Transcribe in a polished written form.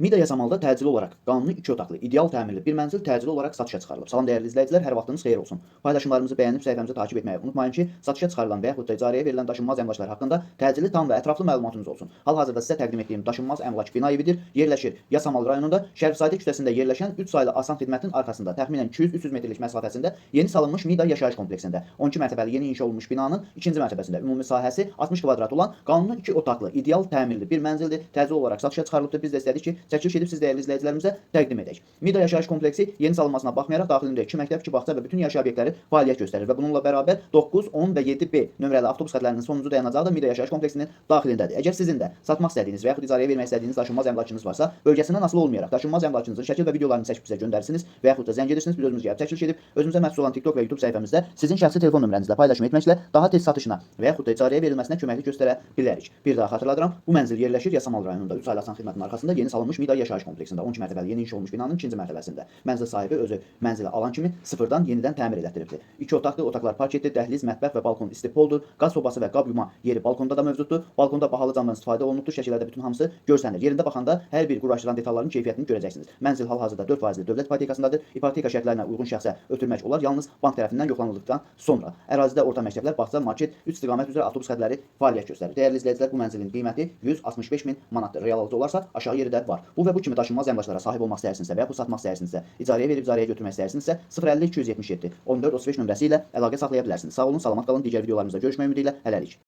Mida Yasamalda təcili olaraq qanuni 2 otaqlı, ideal təmirli bir mənzil təcili olaraq satışa çıxarılıb. Salam dəyərli izləyicilər, hər vaxtınız xeyir olsun. Paylaşımlarımızı bəyənib səhifəmizi takib etməyi unutmayın ki, satışa çıxarılan və yaxud da icarəyə verilən daşınmaz əmlaklar haqqında təcili, tam və ətraflı məlumatınız olsun. Hal-hazırda sizə təqdim etdiyim daşınmaz əmlak bina evidir. Yerləşir Yasamal rayonunda Şərifzadə küçəsində yerləşən 3 saylı Asan xidmətin arxasında təxminən 200-300 metrlik məsafəsində yeni salınmış Mida yaşayış kompleksində 12 mərtəbəli yeni inşa olunmuş binanın 2-ci mərtəbəsində ümumi sahəsi 60 kvadrat olan qanuni 2 otaqlı, ideal təmirli bir mənzildir. Təcili olaraq satışa çıxarılıbdır. Biz də istədik ki, çəkiliş edib siz dəyərli izləyicilərimizə təqdim edək. Mida yaşayış kompleksi yeni salınmasına baxmayaraq daxilində 2 məktəb, 2 bağça və bütün yaşayış obyektləri fəaliyyət göstərir və bununla bərabər 9, 10 və 7B nömrəli avtobus xətlərinin sonuncu dayanacağı da Mida yaşayış kompleksinin daxilindədir. Əgər sizin də satmaq istədiyiniz və yaxud icarəyə vermək istədiyiniz daşınmaz əmlakınız varsa, bölgəsindən asılı olmayaraq daşınmaz əmlakınızın şəkil və videolarını çəkib bizə göndərirsiniz və yaxud da zəng edirsiniz, biz özümüz gəlib çəkiliş edib özümüzə məxsus olan TikTok və YouTube səhifəmizdə sizin şəxsi telefon nömrənizlə paylaşım etməklə daha tez satışına və yaxud da icarəyə verilməsinə köməklik göstərə bilərik. Bir daha xatırladıram, bu mənzil yerləşir Yasamal rayonunda 3 saylı Asan xidmətin arxasında yeni salınmış Mida yaşayış kompleksində 12 mərtəbəli yeni inşa olmuş binanın 2-ci mərtəbəsində. Mənzil sahibi özü mənzili alan kimi sıfırdan yenidən təmir elətdiribdir. 2 otaqlı, otaqlar parketli, dəhliz, mətbəx və balkon istipoldur. Qaz sobası və qab yuma yeri balkonda da mövcuddur. Balkonda bahalı camdan istifadə olunubdur. Şəkillərdə bütün hamısı görsənir. Yerində baxanda hər bir quraşdıran detalların keyfiyyətini görəcəksiniz. Mənzil hal-hazırda 4% dövlət ipotekasındadır. İpoteka şərtlərinə uyğun şəxsə ötürmək olar yalnız bank tərəfindən yoxlanıldıqdan sonra. Ərazidə orta məktəblər, bağça, market, 3 istiqamət üzrə avtobus xətləri fəaliyyət göstərir. Dəyərli izləyicilər, bu mənzilin qiyməti 165 min manatdır. Real alıcı olarsa aşağı yeri də var. Bu və bu kimi daşınmaz əmlaklara sahib olmaq istəyirsinizsə və yaxud satmaq istəyirsinizsə, icarəyə verib icarəyə götürmək istəyirsinizsə 050 277 14 35 nömrəsi ilə əlaqə saxlaya bilərsiniz. Sağ olun, salamat qalın. Digər videolarımızda görüşmək ümidi ilə hələlik.